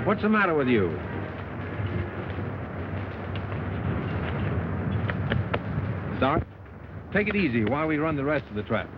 What's the matter with you? Doc, take it easy while we run the rest of the trap.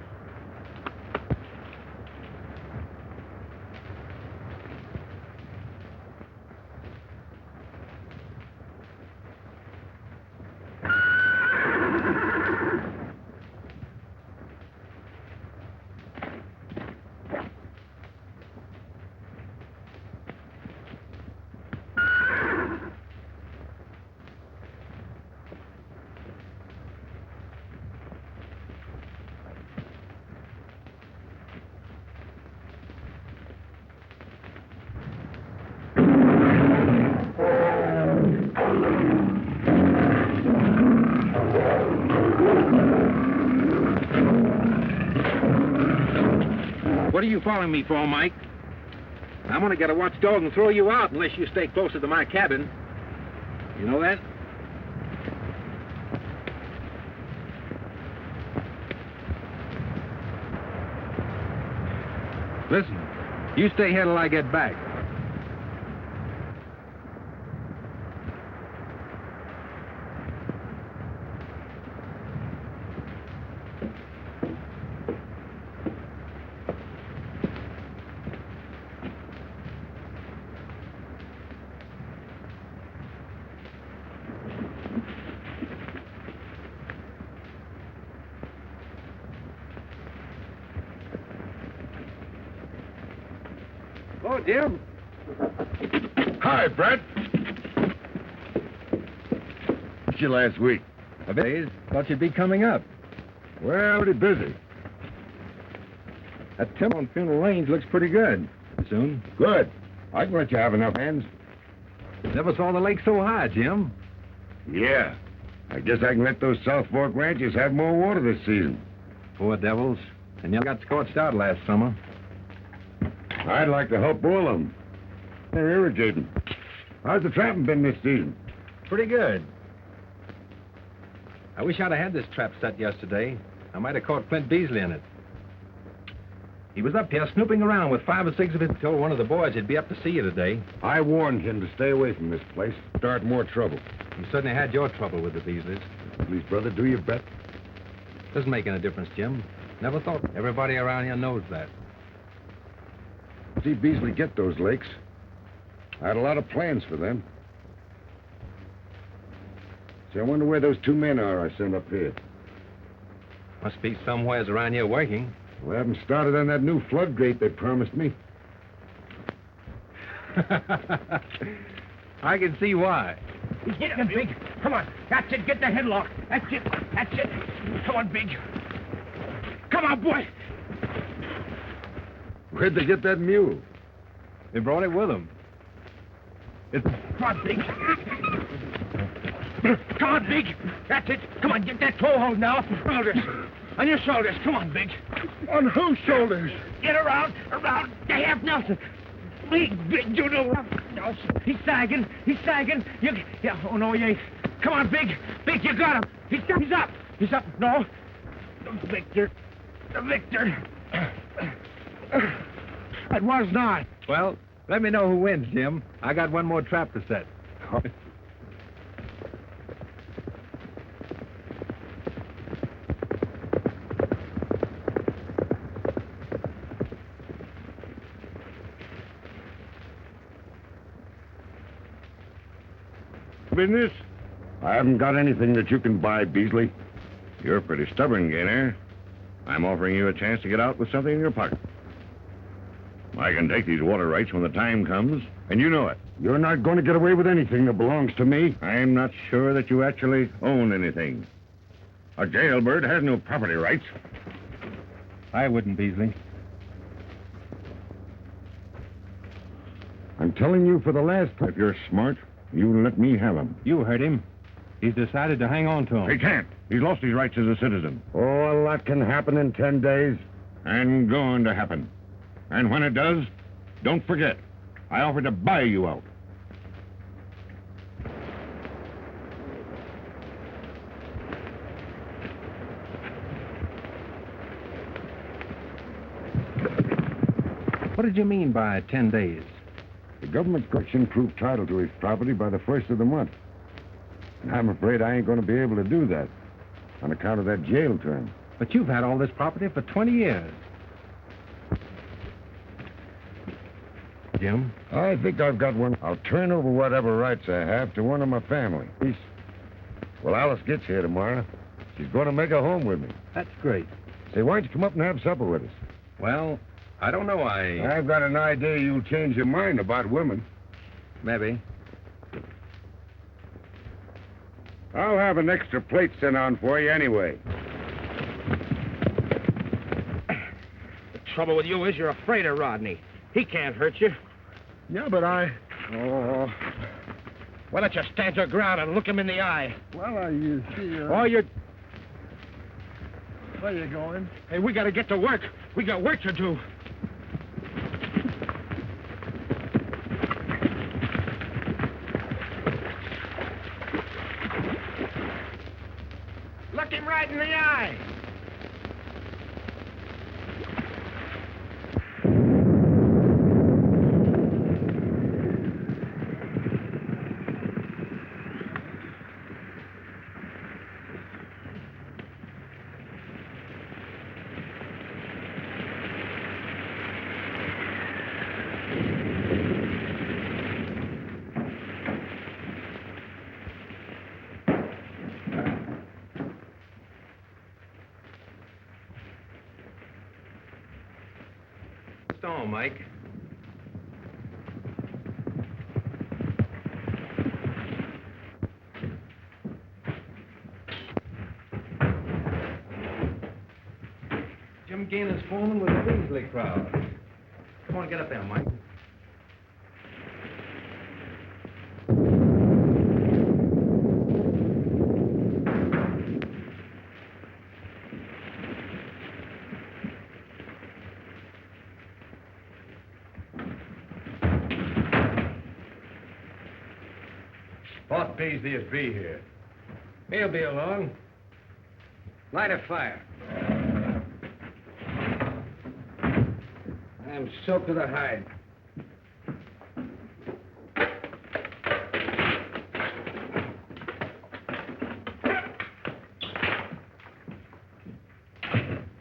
What are you following me for, Mike? I'm gonna get a watchdog and throw you out unless you stay closer to my cabin. You know that? Listen, you stay here till I get back. Oh, Jim. Hi, Brett. What's you last week? A bit. Thought you'd be coming up. Well, pretty busy. That timber on Funeral Range looks pretty good. Soon. Good. I can let you have enough hands. Never saw the lake so high, Jim. Yeah. I guess I can let those South Fork ranches have more water this season. Poor devils. And you got scorched out last summer. I'd like to help boil them. They're irritating. How's the trapping been this season? Pretty good. I wish I'd have had this trap set yesterday. I might have caught Flint Beasley in it. He was up here snooping around with 5 or 6 of his... Told one of the boys he'd be up to see you today. I warned him to stay away from this place. Start more trouble. You certainly had your trouble with the Beasleys. Please, brother, do your best. Doesn't make any difference, Jim. Never thought. Everybody around here knows that. See Beasley get those lakes. I had a lot of plans for them. See, I wonder where those 2 men are I sent up here. Must be somewheres around here working. We haven't started on that new floodgate they promised me. I can see why. He's getting him, Big. Come on. That's it. Get the headlock. That's it. That's it. Come on, Big. Come on, boy. Where'd they get that mule? They brought it with them. Come on, Big. Come on, Big. That's it. Come on, get that toehold now. Shoulders. On your shoulders. Come on, Big. On whose shoulders? Get around. To half Nelson. Big, you know. Nelson. He's sagging. Yeah, oh, no, he ain't. Come on, Big. Big, you got him. He's up. No. Victor. It was not. Well, let me know who wins, Jim. I got one more trap to set. Business? I haven't got anything that you can buy, Beasley. You're pretty stubborn, Gayner. I'm offering you a chance to get out with something in your pocket. I can take these water rights when the time comes, and you know it. You're not going to get away with anything that belongs to me. I'm not sure that you actually own anything. A jailbird has no property rights. I wouldn't, Beasley. I'm telling you for the last time, if you're smart, you let me have him. You heard him. He's decided to hang on to him. He can't. He's lost his rights as a citizen. Oh, a lot can happen in 10 days. And going to happen. And when it does, don't forget, I offered to buy you out. did you mean by 10 days? The government's collection proved title to his property by the 1st of the month. And I'm afraid I ain't going to be able to do that on account of that jail term. But you've had all this property for 20 years. Jim? I think I've got one. I'll turn over whatever rights I have to one of my family. Well, Alice gets here tomorrow. She's going to make a home with me. That's great. Say, why don't you come up and have supper with us? Well, I don't know. I've got an idea you'll change your mind about women. Maybe. I'll have an extra plate sent on for you anyway. The trouble with you is you're afraid of Rodney. He can't hurt you. Yeah, but Oh. Why don't you stand your ground and look him in the eye? Well, you see... Oh, you're... Where you going? Hey, we gotta get to work. We got work to do. Look him right in the eye. Stone, Mike. Jim Gayner's foreman with the Beasley crowd. Come on, get up there, Mike. Thought Beasley'd be here. He'll be along. Light a fire. I'm soaked to the hide.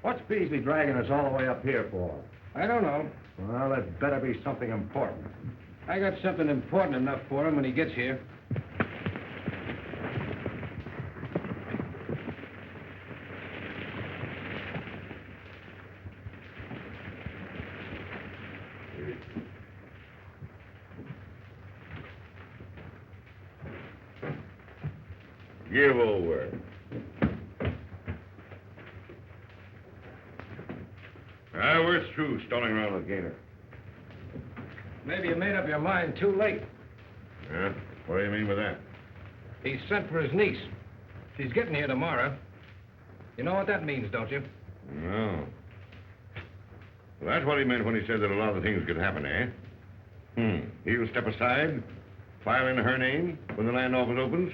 What's Beasley dragging us all the way up here for? I don't know. Well, it better be something important. I got something important enough for him when he gets here. Give over. We're through stalling around with Gayner. Maybe you made up your mind too late. Yeah? What do you mean by that? He sent for his niece. She's getting here tomorrow. You know what that means, don't you? No. Well, that's what he meant when he said that a lot of things could happen, eh? He'll step aside, file in her name when the land office opens,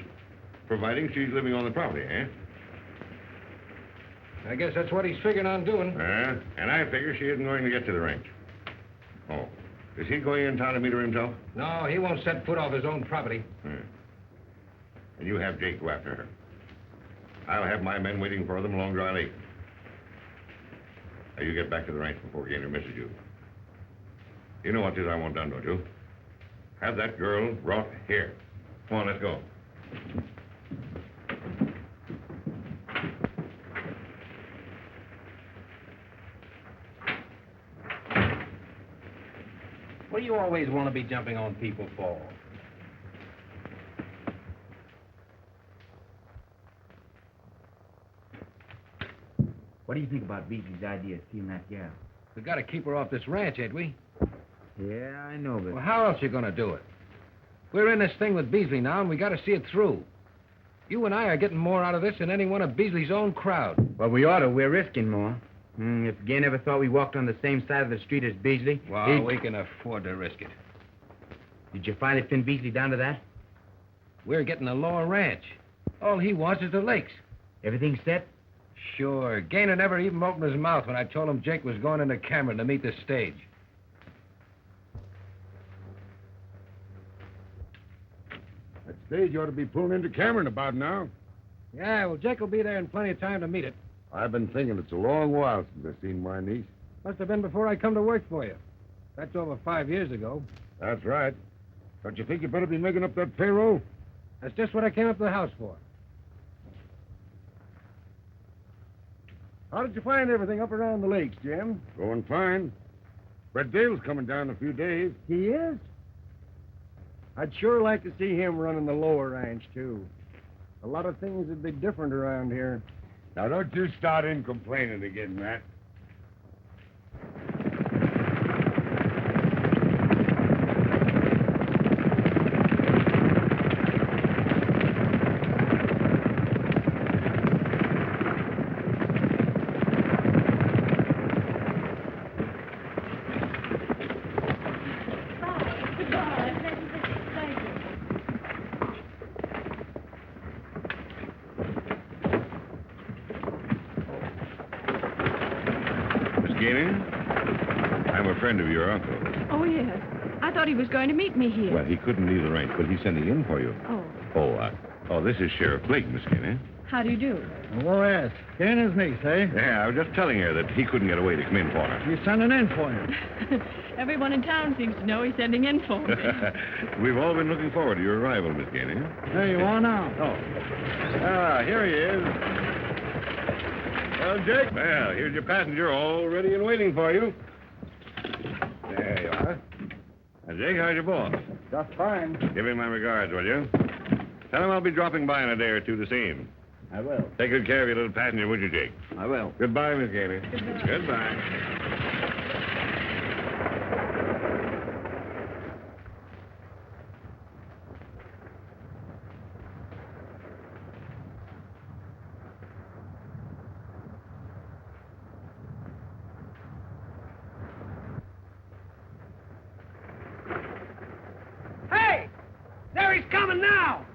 providing she's living on the property, eh? I guess that's what he's figuring on doing. And I figure she isn't going to get to the ranch. Oh. Is he going in town to meet her himself? No, he won't set foot off his own property. And you have Jake go after her. I'll have my men waiting for them along Dry Lake. Now, you get back to the ranch before Gayner misses you. You know what it is I want done, don't you? Have that girl brought here. Come on, let's go. What do you always want to be jumping on people for? What do you think about Beasley's idea of stealing that gal? We got to keep her off this ranch, ain't we? Yeah, I know, but... Well, how else you going to do it? We're in this thing with Beasley now, and we got to see it through. You and I are getting more out of this than any one of Beasley's own crowd. Well, we ought to. We're risking more. If Gayner ever thought we walked on the same side of the street as Beasley... Well, we can afford to risk it. Did you finally pin Beasley down to that? We're getting a lower ranch. All he wants is the lakes. Everything set? Sure. Gayner never even opened his mouth when I told him Jake was going into Cameron to meet the stage. stage ought to be pulling into Cameron about now. Yeah, well, Jake will be there in plenty of time to meet it. I've been thinking it's a long while since I've seen my niece. Must have been before I come to work for you. That's over 5 years ago. That's right. Don't you think you better be making up that payroll? That's just what I came up to the house for. How did you find everything up around the lakes, Jim? Going fine. Brett Dale's coming down in a few days. He is? I'd sure like to see him running the lower ranch, too. A lot of things would be different around here. Now, don't you start in complaining again, Matt. Gayner? I'm a friend of your uncle. Oh, yes. I thought he was going to meet me here. Well, he couldn't leave the ranch, but he's sending in for you. Oh. This is Sheriff Blake, Miss Gayner. How do you do? Oh, yes. Gayner's niece, eh? Yeah, I was just telling her that he couldn't get away to come in for her. He's sending in for you. Everyone in town seems to know he's sending in for me. We've all been looking forward to your arrival, Miss Gayner. There you are now. Oh. Here he is. Well, Jake. Well, here's your passenger all ready and waiting for you. There you are. Now, Jake, how's your boss? Just fine. Give him my regards, will you? Tell him I'll be dropping by in a day or two to see him. I will. Take good care of your little passenger, would you, Jake? I will. Goodbye, Miss Gayner. Goodbye. Hey! There he's coming now!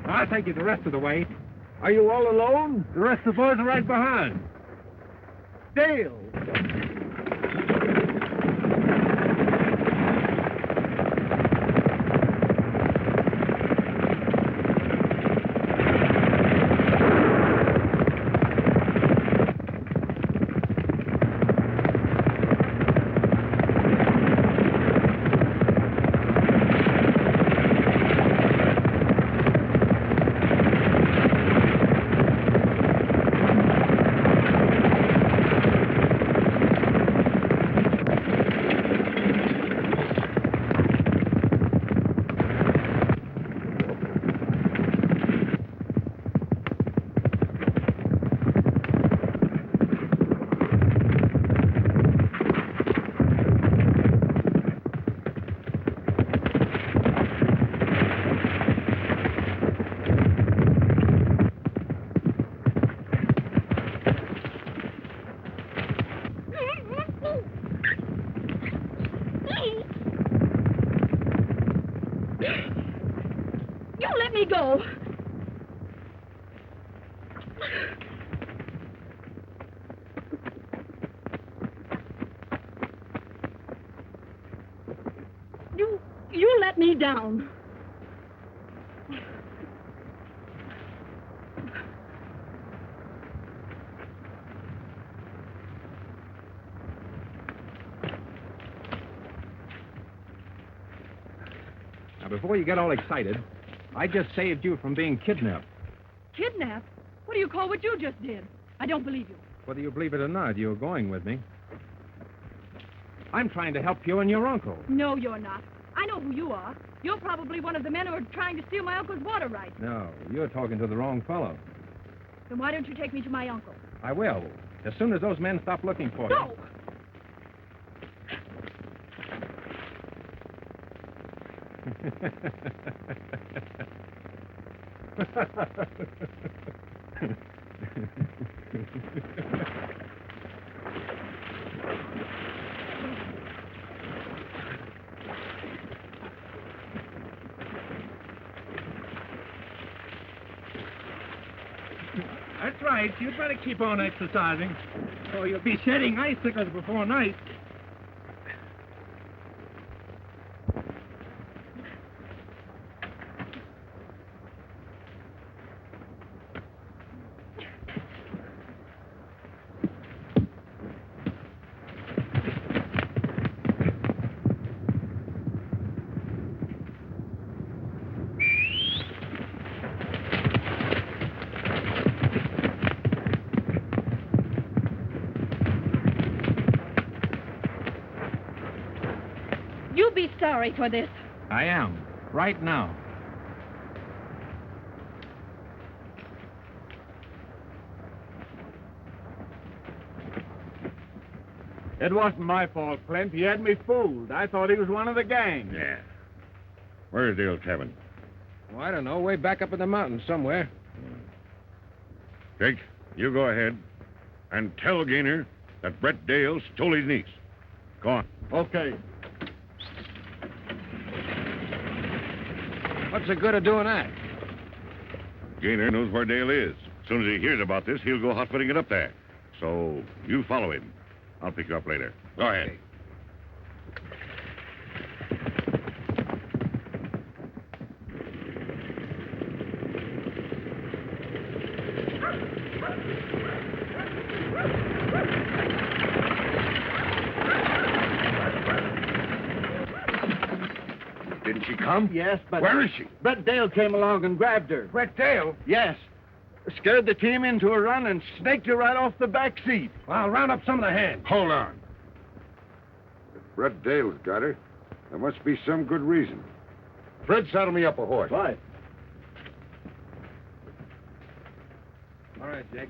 I'll take you the rest of the way. Are you all alone? The rest of the boys are right behind. Dale! You let me go. You let me down. Now, before you get all excited, I just saved you from being kidnapped. Kidnap? What do you call what you just did? I don't believe you. Whether you believe it or not, you're going with me. I'm trying to help you and your uncle. No, you're not. I know who you are. You're probably one of the men who are trying to steal my uncle's water rights. No, you're talking to the wrong fellow. Then why don't you take me to my uncle? I will, as soon as those men stop looking for you. Go! That's right. You'd better keep on exercising, or you'll be shedding icicles before night. You'll be sorry for this. I am. Right now. It wasn't my fault, Clint. He had me fooled. I thought he was one of the gang. Yeah. Where's Dale's cabin? Well, I don't know. Way back up in the mountains somewhere. Jake, you go ahead and tell Gayner that Brett Dale stole his niece. Go on. Okay. What's the good of doing that? Gayner knows where Dale is. As soon as he hears about this, he'll go hot-footing it up there. So you follow him. I'll pick you up later. Go ahead. Didn't she come? Yes, but... Where is she? Brett Dale came along and grabbed her. Brett Dale? Yes. Scared the team into a run and snaked her right off the back seat. Well, round up some of the hands. Hold on. If Brett Dale's got her, there must be some good reason. Fred, saddle me up a horse. Right. All right, Jake.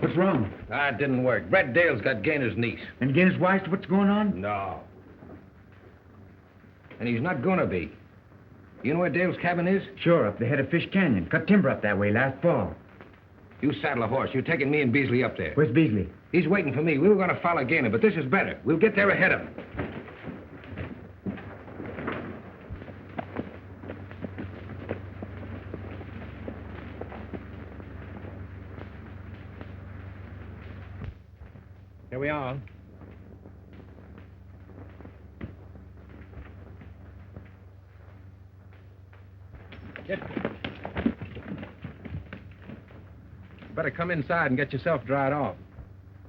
What's wrong? Ah, it didn't work. Brett Dale's got Gayner's niece. And Gayner's wife, what's going on? No. And he's not gonna be. You know where Dale's cabin is? Sure, up the head of Fish Canyon. Cut timber up that way last fall. You saddle a horse. You're taking me and Beasley up there. Where's Beasley? He's waiting for me. We were gonna follow Gayner, but this is better. We'll get there ahead of him. Here we are. Get. Better come inside and get yourself dried off.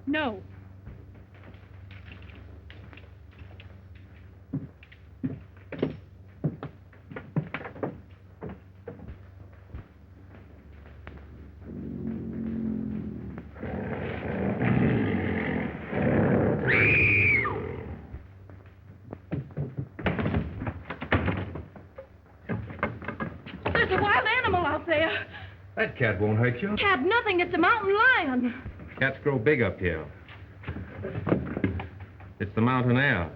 No. There's a wild animal out there. That cat won't hurt you. Cat, nothing. It's a mountain lion. Cats grow big up here. It's the mountain air.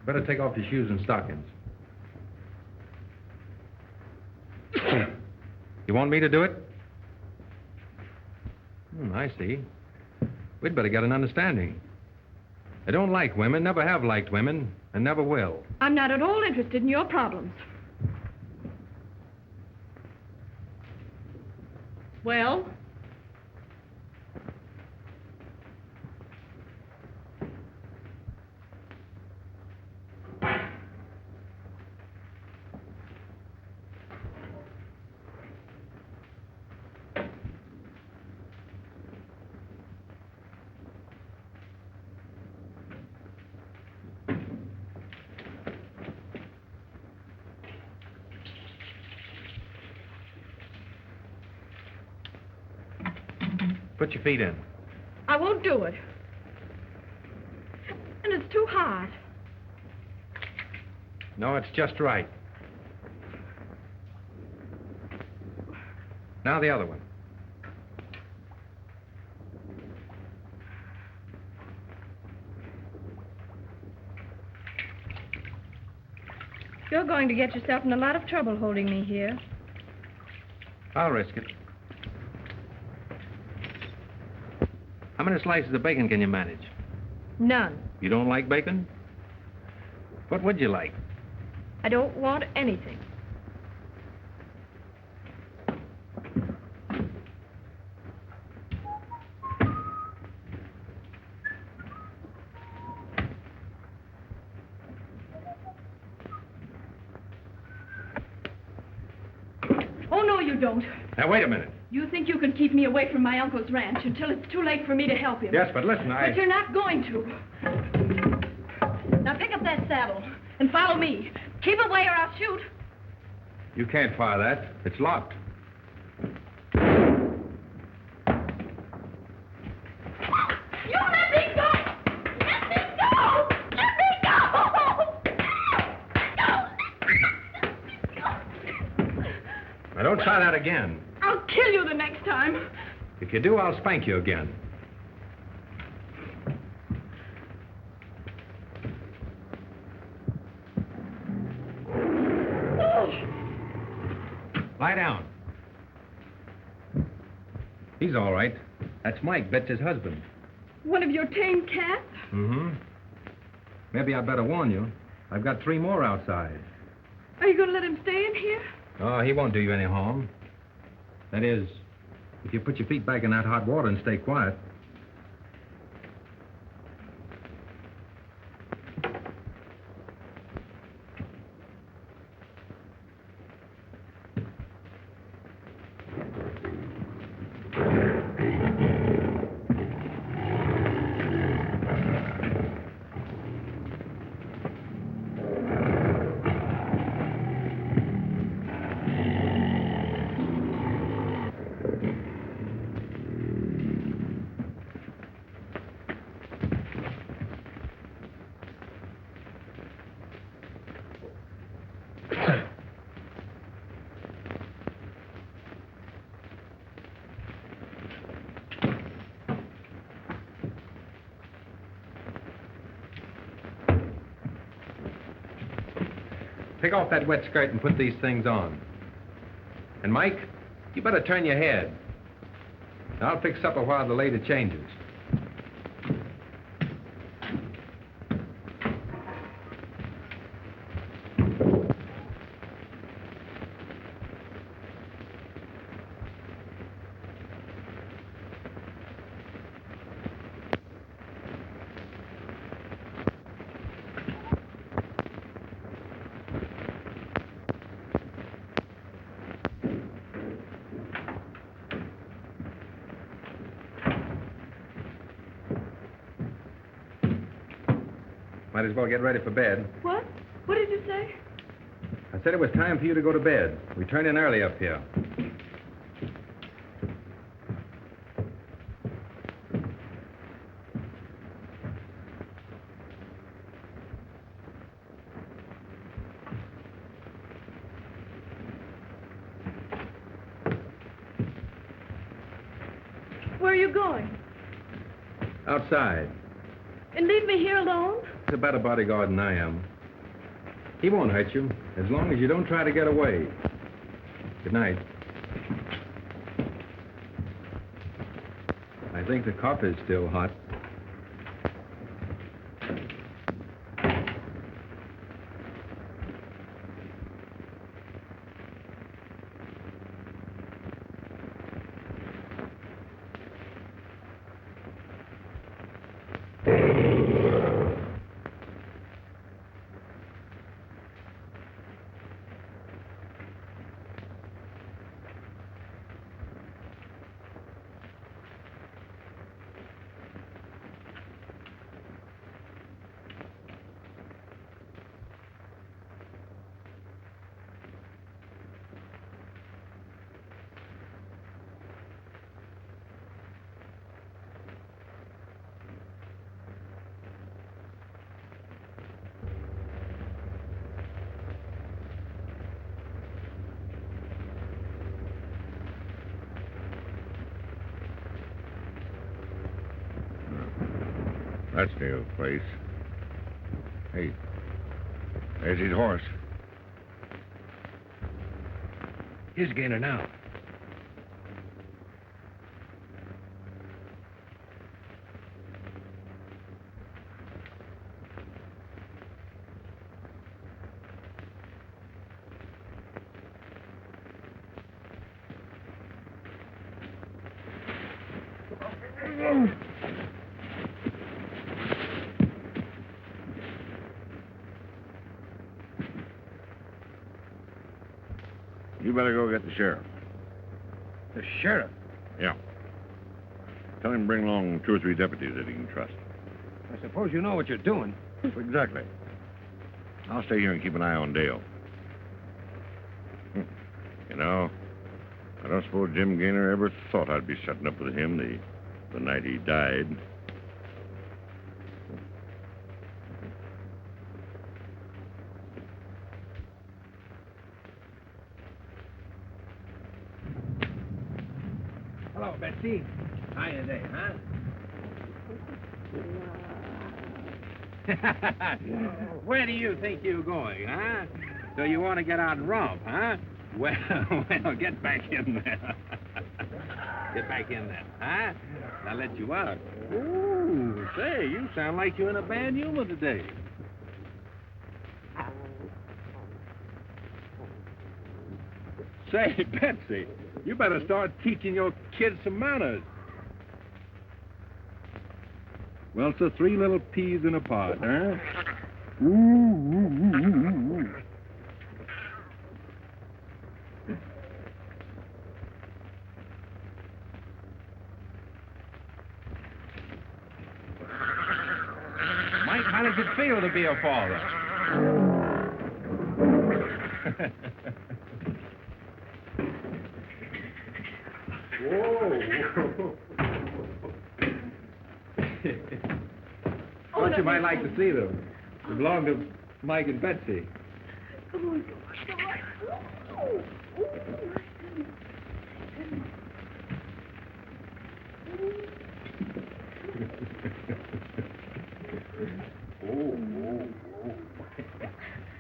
Better take off your shoes and stockings. You want me to do it? I see. We'd better get an understanding. I don't like women, never have liked women, and never will. I'm not at all interested in your problems. Well? Put your feet in. I won't do it. And it's too hard. No, it's just right. Now the other one. You're going to get yourself in a lot of trouble holding me here. I'll risk it. How many slices of bacon can you manage? None. You don't like bacon? What would you like? I don't want anything. Oh, no, you don't. Now, wait a minute. You think you can keep me away from my uncle's ranch until it's too late for me to help him. Yes, but listen, But you're not going to. Now pick up that saddle and follow me. Keep away or I'll shoot. You can't fire that. It's locked. You let me go! Let me go! Let me go! Now, don't try that again. I'll kill you the next time. If you do, I'll spank you again. Lie down. He's all right. That's Mike, Betsy's husband. One of your tame cats? Mm-hmm. Maybe I'd better warn you. I've got 3 more outside. Are you going to let him stay in here? Oh, he won't do you any harm. That is, if you put your feet back in that hot water and stay quiet. Take off that wet skirt and put these things on. And, Mike, you better turn your head. I'll fix supper while the lady changes. Might as well get ready for bed. What? What did you say? I said it was time for you to go to bed. We turned in early up here. Where are you going? Outside. And leave me here alone? He's a better bodyguard than I am. He won't hurt you, as long as you don't try to get away. Good night. I think the coffee's still hot. That's Neil's place. Hey, there's his horse. Here's Gayner now. You better go get the sheriff. The sheriff? Yeah. Tell him to bring along 2 or 3 deputies that he can trust. I suppose you know what you're doing. Exactly. I'll stay here and keep an eye on Dale. You know, I don't suppose Jim Gayner ever thought I'd be setting up with him the night he died. Hello, Betsy. Hiya there, huh? Where do you think you're going, huh? So you want to get out and romp, huh? Well, get back in there. Get back in there, huh? I'll let you out. Ooh, say, you sound like you're in a bad humor today. Say, Betsy, you better start teaching your kids some manners. Well, so 3 little peas in a pod, huh? Mike, how does it feel to be a father? Whoa. Thought you might like to see them. They belong to Mike and Betsy. Come on, come on.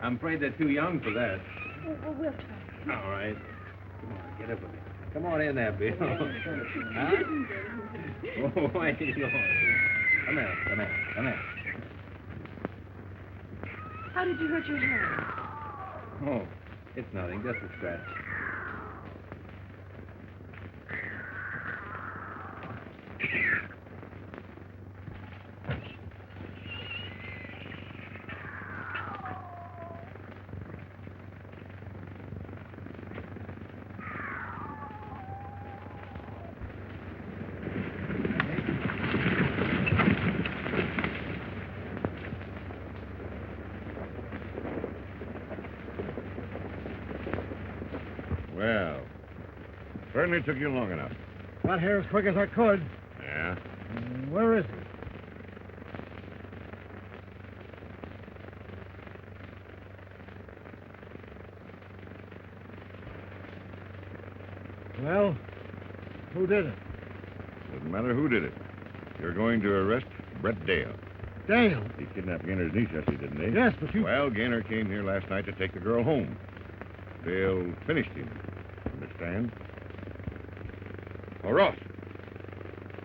I'm afraid they're too young for that. Well, we'll try. All right. Come on, get up with me. Come on in there, Bill. Huh? Oh, why are you going? Come here, come here, come here. How did you hurt your hand? Oh, it's nothing, just a scratch. Well, certainly took you long enough. Got here as quick as I could. Yeah? Where is he? Well, who did it? Doesn't matter who did it. You're going to arrest Brett Dale. Dale. He kidnapped Gayner's niece yesterday, didn't he? Yes, but you... Well, Gayner came here last night to take the girl home. Dale finished him. Understand? Oh, Ross.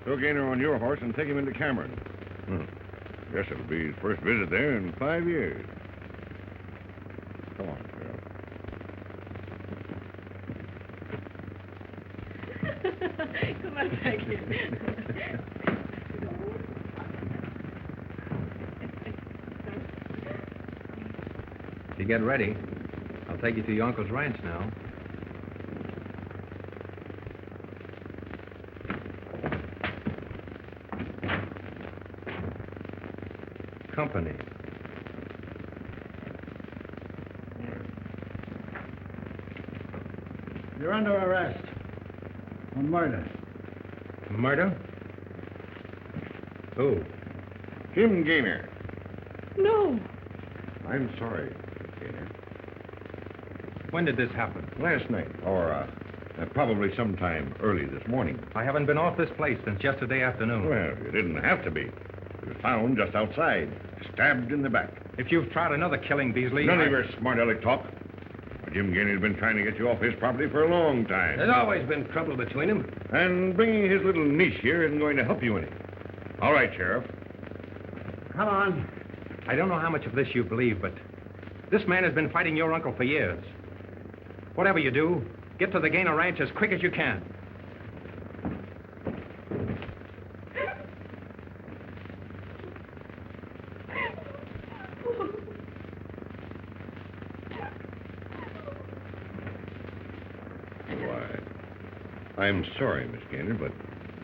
Throw Gayner on your horse and take him into Cameron. Guess it'll be his first visit there in 5 years. Come on, girl. Come on back here. If you get ready, I'll take you to your uncle's ranch now. Company. You're under arrest. On murder. Murder? Who? Him, Gayner. No. I'm sorry, Gayner. When did this happen? Last night, or probably sometime early this morning. I haven't been off this place since yesterday afternoon. Well, you didn't have to be. He was found just outside, stabbed in the back. If you've tried another killing, Beasley... None of your smart aleck talk. Jim Gayner's been trying to get you off his property for a long time. There's always been trouble between them. And bringing his little niece here isn't going to help you any. All right, Sheriff. Come on. I don't know how much of this you believe, but this man has been fighting your uncle for years. Whatever you do, get to the Gayner ranch as quick as you can. I'm sorry, Miss Gayner, but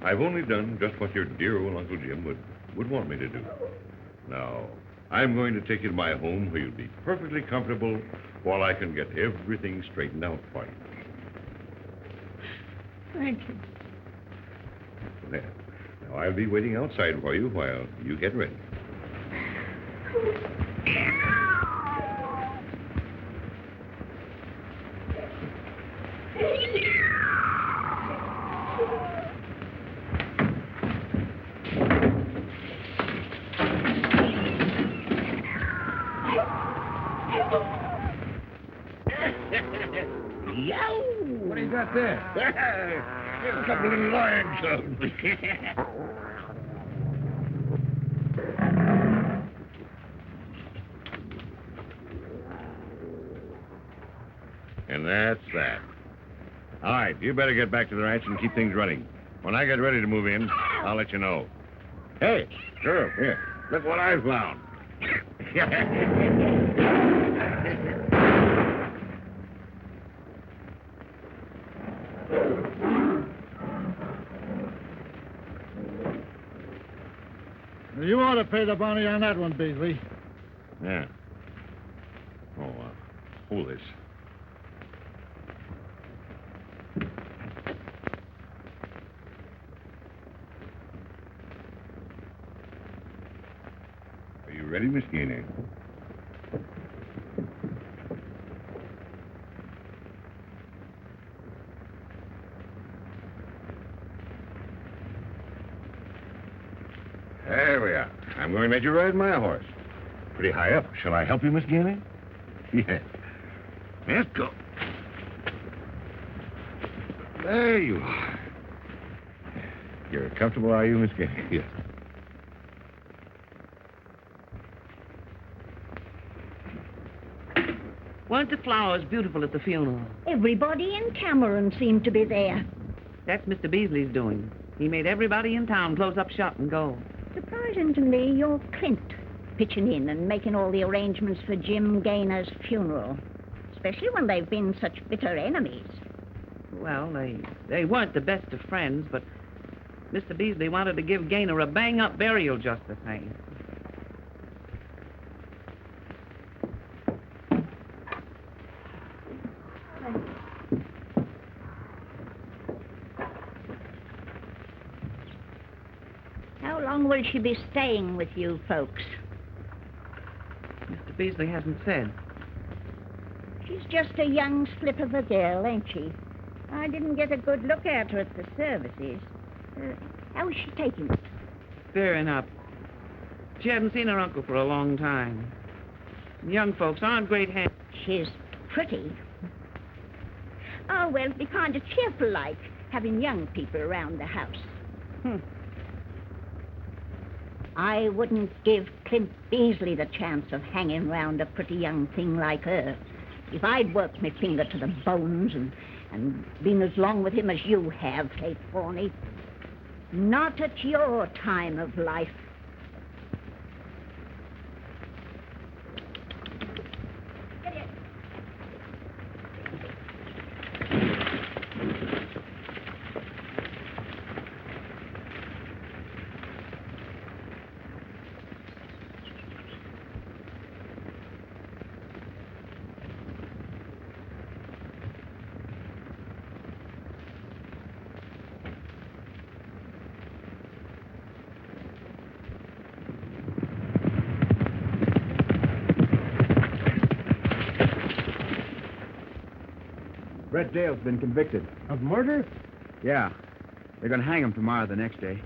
I've only done just what your dear old Uncle Jim would want me to do. Now, I'm going to take you to my home where you'll be perfectly comfortable while I can get everything straightened out for you. Thank you. There. Now, I'll be waiting outside for you while you get ready. What do you got there? A couple of little lion cubs. And that's that. All right, you better get back to the ranch and keep things running. When I get ready to move in, I'll let you know. Hey, girl, here, look what I found. You ought to pay the bounty on that one, Beasley. Yeah. Oh, hold this. Are you ready, Miss Gayner? There we are. I'm going to let you ride my horse. Pretty high up. Shall I help you, Miss Gayner? Yeah. Let's go. There you are. You're comfortable, are you, Miss Gayner? Yes. Weren't the flowers beautiful at the funeral? Everybody in Cameron seemed to be there. That's Mr. Beasley's doing. He made everybody in town close up shop and go. Surprising to me, you're Clint, pitching in and making all the arrangements for Jim Gayner's funeral, especially when they've been such bitter enemies. Well, they weren't the best of friends, but Mr. Beasley wanted to give Gayner a bang-up burial just the same. How long will she be staying with you folks? Mr. Beasley hasn't said. She's just a young slip of a girl, ain't she? I didn't get a good look at her at the services. How is she taking it? Fair enough. She hadn't seen her uncle for a long time. Young folks aren't great hands. She's pretty. Oh, well, it'd be kind of cheerful like, having young people around the house. I wouldn't give Clint Beasley the chance of hanging round a pretty young thing like her. If I'd worked my finger to the bones and been as long with him as you have, Kate Forney. Not at your time of life. Brett Dale's been convicted. Of murder? Yeah. They're going to hang him tomorrow, the next day.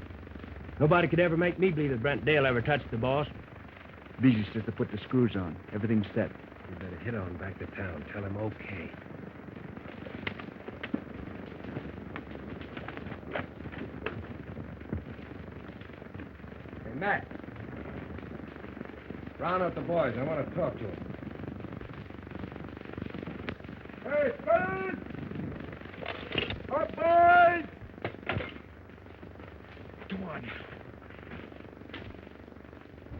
Nobody could ever make me believe that Brent Dale ever touched the boss. Beasley says to put the screws on. Everything's set. You better hit on back to town. Tell him okay. Hey, Matt. Round up the boys. I want to talk to them. Hey, Spud! Up, boys! Come on.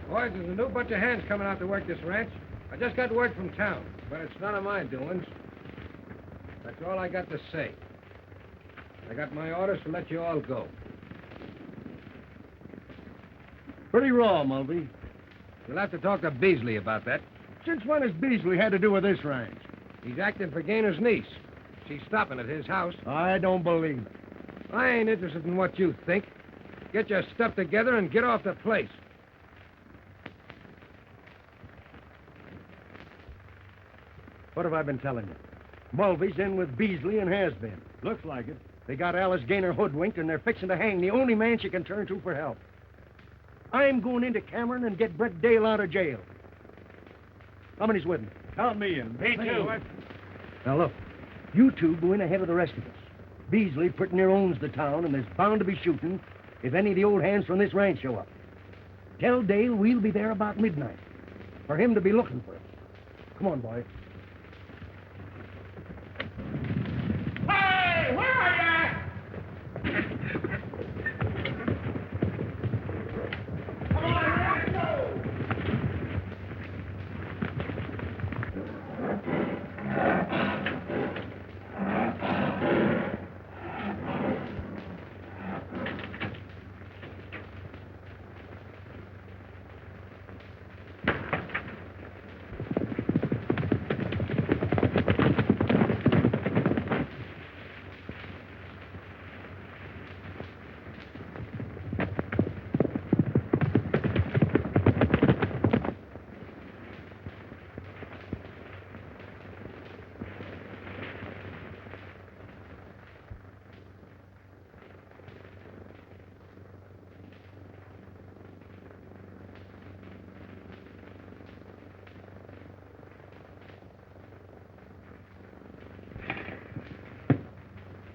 Boys, there's a new bunch of hands coming out to work this ranch. I just got word from town, but it's none of my doings. That's all I got to say. I got my orders to let you all go. Pretty raw, Mulvey. You'll have to talk to Beasley about that. Since when has Beasley had to do with this ranch? He's acting for Gayner's niece. She's stopping at his house. I don't believe it. I ain't interested in what you think. Get your stuff together and get off the place. What have I been telling you? Mulvey's in with Beasley and has been. Looks like it. They got Alice Gayner hoodwinked, and they're fixing to hang the only man she can turn to for help. I'm going into Cameron and get Brett Dale out of jail. How many's with me? Count me in. Me too. Now, look. You two go in ahead of the rest of us. Beasley pretty near owns the town, and there's bound to be shooting if any of the old hands from this ranch show up. Tell Dale we'll be there about midnight for him to be looking for us. Come on, boy. Hey, where are you? Come on, let's go.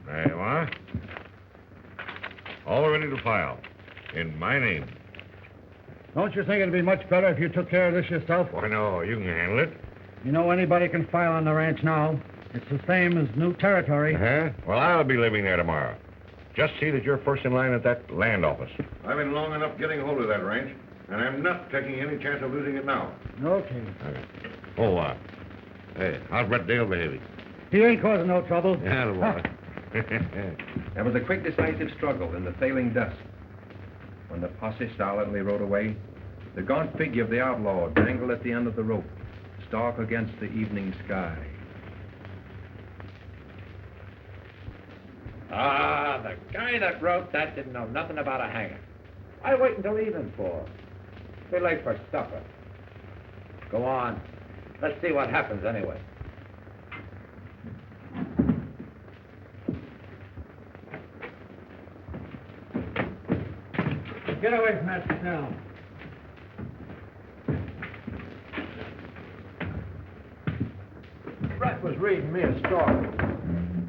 There you are. All ready to file. In my name. Don't you think it'd be much better if you took care of this yourself? Why, no, you can handle it. You know anybody can file on the ranch now. It's the same as new territory. Uh-huh. Well, I'll be living there tomorrow. Just see that you're first in line at that land office. I've been long enough getting hold of that ranch, and I'm not taking any chance of losing it now. Okay. Oh, hey, how's Brett Dale behaving? He ain't causing no trouble. Yeah, the boy. There was a quick, decisive struggle in the failing dusk. When the posse silently rode away, the gaunt figure of the outlaw dangled at the end of the rope, stark against the evening sky. Ah, the guy that wrote that didn't know nothing about a hanger. I wait until evening for. Be late for supper. Go on. Let's see what happens anyway. Get away from that cell. Brett was reading me a story.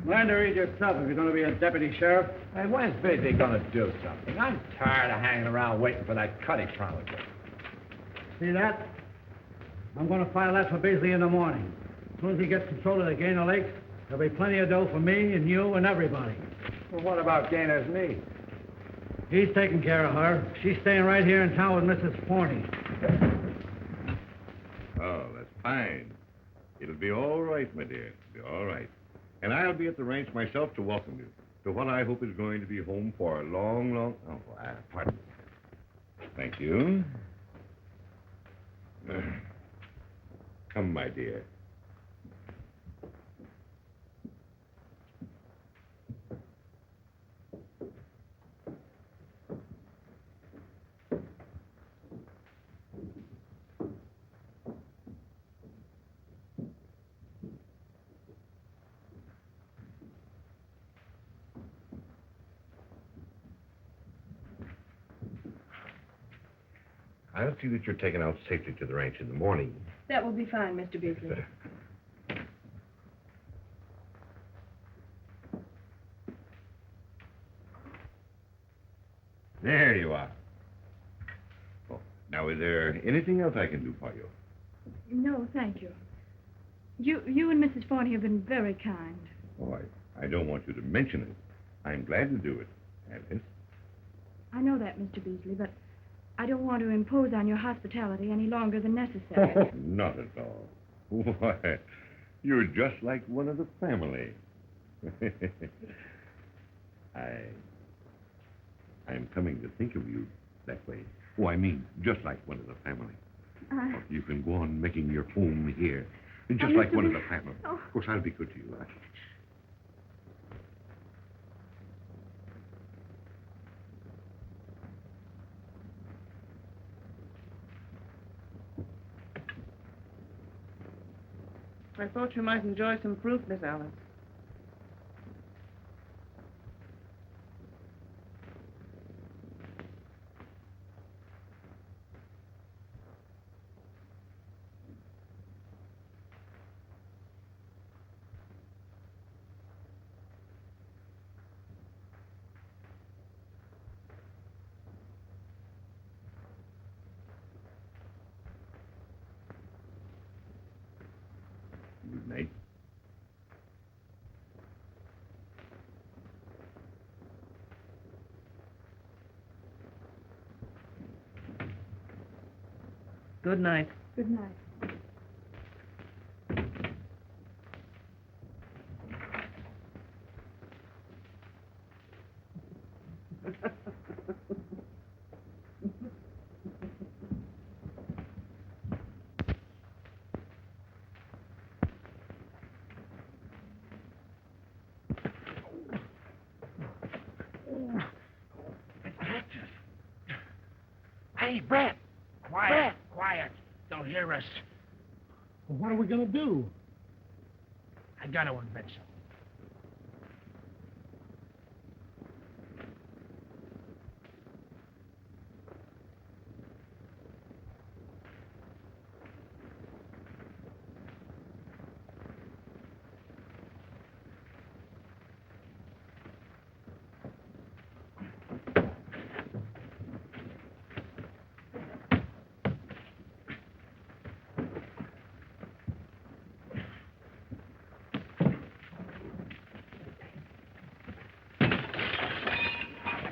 Learn to read yourself if you're going to be a deputy sheriff. Hey, when's Beasley gonna do something? I'm tired of hanging around waiting for that cut he promised me. See that? I'm going to file that for Beasley in the morning. As soon as he gets control of the Gayner Lakes, there'll be plenty of dough for me and you and everybody. Well, what about Gayner's niece? He's taking care of her. She's staying right here in town with Mrs. Forney. Oh, that's fine. It'll be all right, my dear. It'll be all right. And I'll be at the ranch myself to welcome you to what I hope is going to be home for a long, long... Oh, pardon. Thank you. Come, my dear. I'll see that you're taken out safely to the ranch in the morning. That will be fine, Mr. Beasley. There you are. Oh, now, is there anything else I can do for you? No, thank you. You and Mrs. Forney have been very kind. Oh, I don't want you to mention it. I'm glad to do it, Alice. I know that, Mr. Beasley, but I don't want to impose on your hospitality any longer than necessary. Not at all. Why, you're just like one of the family. I'm coming to think of you that way. Oh, I mean, just like one of the family. You can go on making your home here, just like one of the family. Oh. Of course, I'll be good to you. I thought you might enjoy some fruit, Miss Alice. Good night. Good night. Good night. Hey, Brett! Quiet, Brett. Quiet. Don't hear us. Well, what are we going to do? I got to invent something.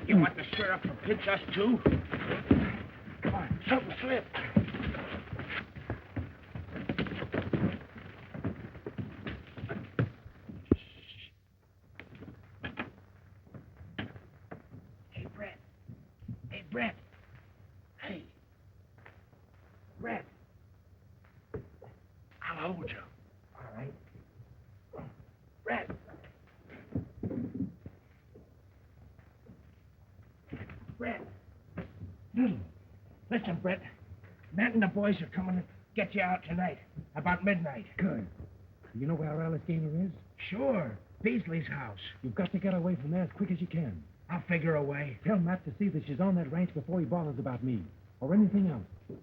You want the sheriff to pinch us, too? Come on, something slipped. Hey, Brett. Hey, Brett. Hey. Brett. I'll hold you. All right? Brett. Brett. Listen, Brett. Matt and the boys are coming to get you out tonight, about midnight. Good. You know where Alice Gayner is? Sure. Beasley's house. You've got to get away from there as quick as you can. I'll figure a way. Tell Matt to see that she's on that ranch before he bothers about me, or anything else.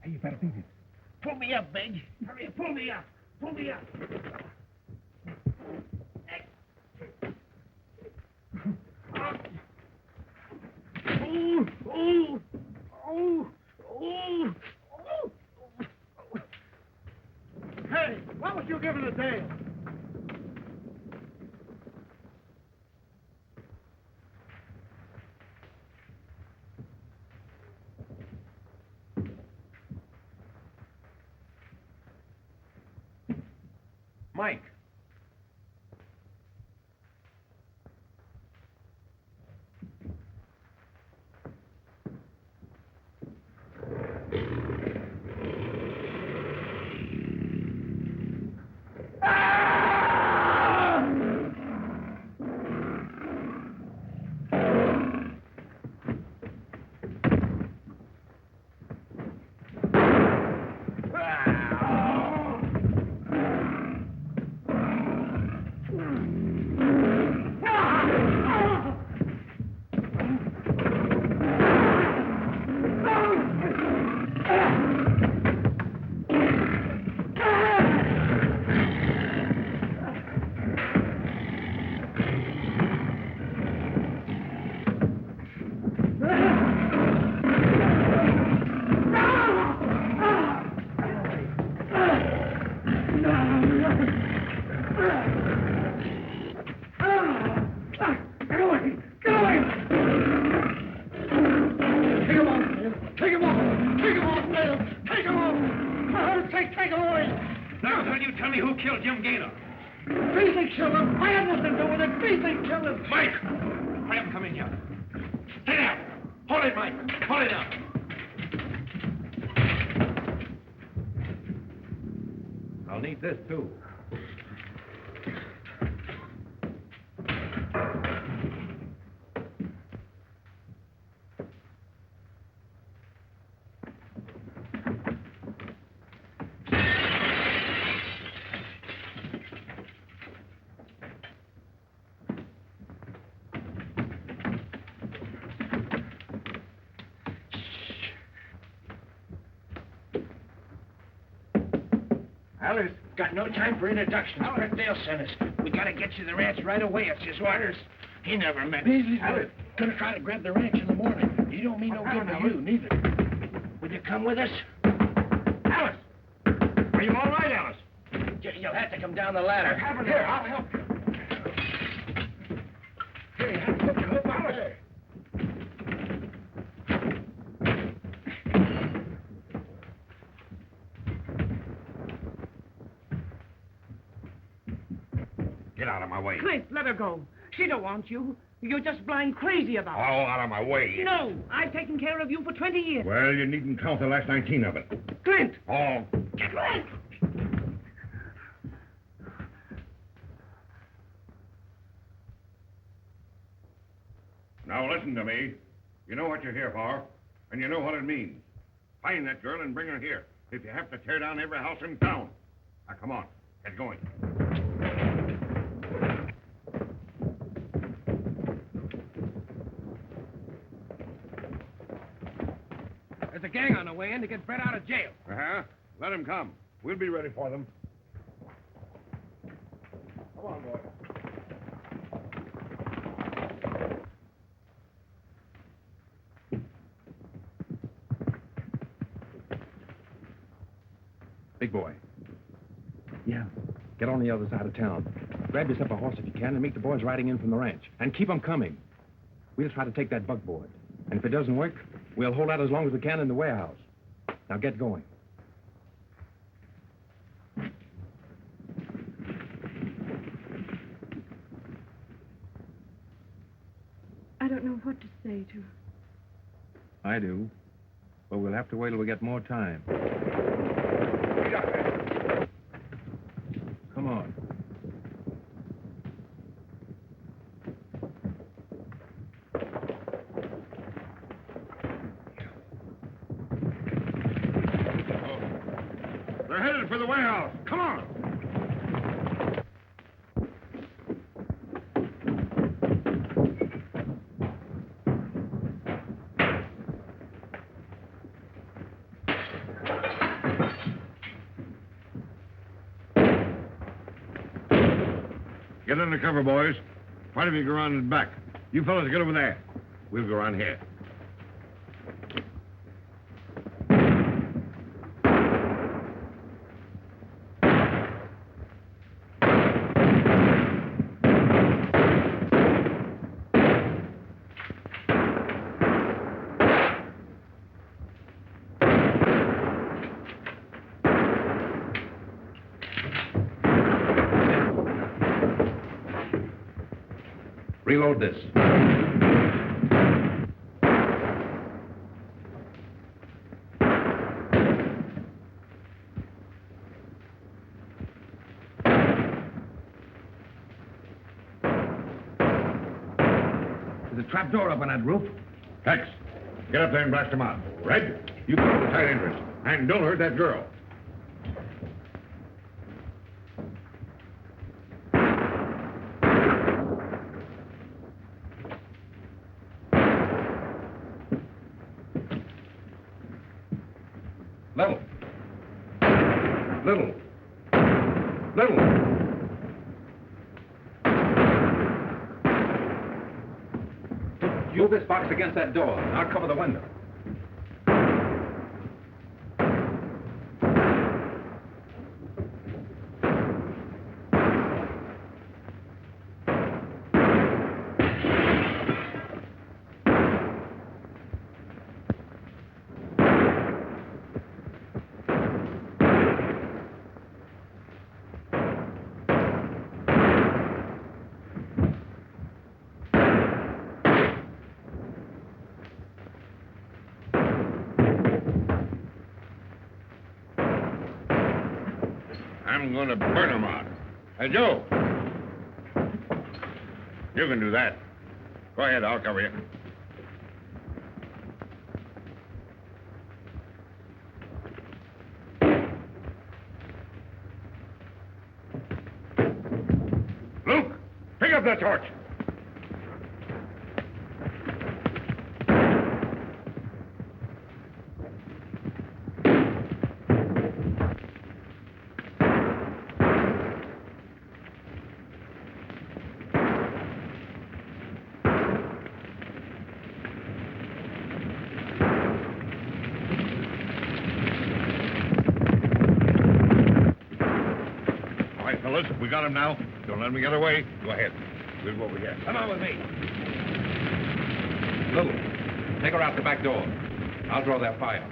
Hey, you better beat it. Pull me up, Big. Hurry, pull me up. Pull me up. Oh, oh, oh, oh, oh. Hey, what was you giving the Dale? Mike. Now, will you tell me who killed young Gayner? Beasley killed him. I had nothing to do with it. Beasley killed him. Mike! I have him come in here. Stay there. Hold it, Mike. Hold it down. I'll need this, too. Alice, got no time for introductions. Brett Dale sent us. We gotta get you to the ranch right away. It's his orders. He never met Beasley's gonna try to grab the ranch in the morning. He don't mean no good to you, neither. Will you come with us? Alice! Are you all right, Alice? You'll have to come down the ladder. Here, I'll help you. Here, you have to put your hook on it. Get out of my way. Clint, let her go. She don't want you. You're just blind crazy about Oh, out of my way. No, I've taken care of you for 20 years. Well, you needn't count the last 19 of it. Clint! Oh. Clint! Now listen to me. You know what you're here for, and you know what it means. Find that girl and bring her here. If you have to tear down every house in town. Now, come on. Get going. There's a gang on the way in to get Brett out of jail. Uh-huh. Let him come. We'll be ready for them. Come on, boy. Big boy. Yeah. Get on the other side of town. Grab yourself a horse if you can and meet the boys riding in from the ranch. And keep them coming. We'll try to take that buckboard. And if it doesn't work, we'll hold out as long as we can in the warehouse. Now get going. I don't know what to say to her. I do. But we'll have to wait till we get more time. Come on. They're headed for the warehouse. Come on. Get under cover, boys. Part of you go around in the back. You fellas get over there. We'll go around here. Reload this. There's a trap door up on that roof. Tex, get up there and blast them out. Red, you go to the side entrance. And don't hurt that girl. Level. Little. Little. Move this box against that door. I'll cover the window. I'm going to burn them out. Hey, Joe. You can do that. Go ahead, I'll cover you. Luke, pick up that torch. Fellas, we got him now. Don't let him get away. Go ahead. Here's what we got. Come on with me. Lou, take her out the back door. I'll draw their fire.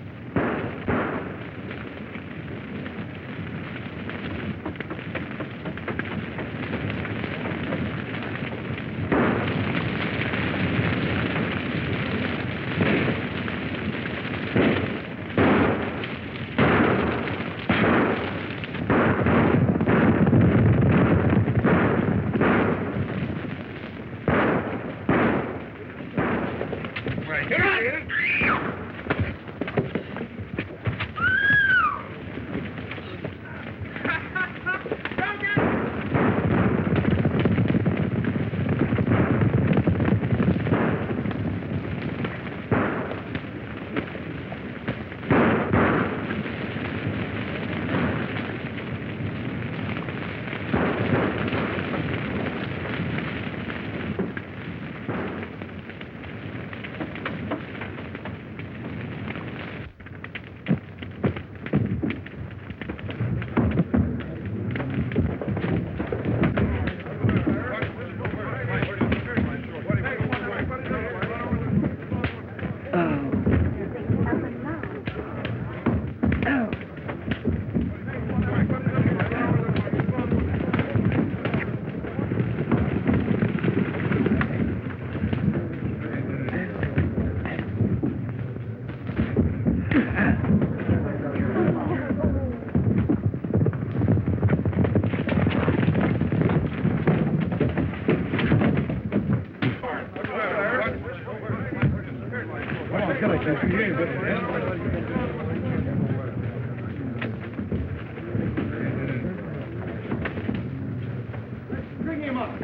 Bring him up.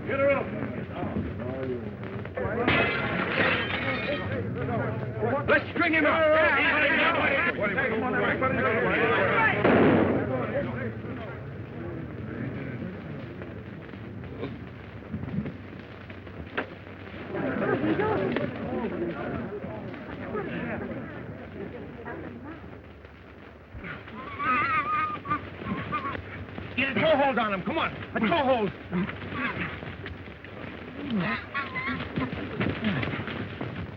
Get her up. Let's string him up. Get a toe hold on him. Come on. A toe hold.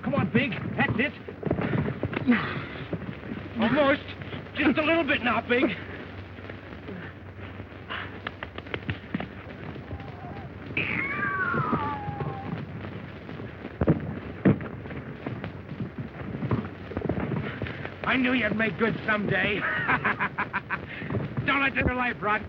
Come on, Big. That's it. Almost. Just a little bit now, Big. I knew you'd make good someday. Don't let your life rot.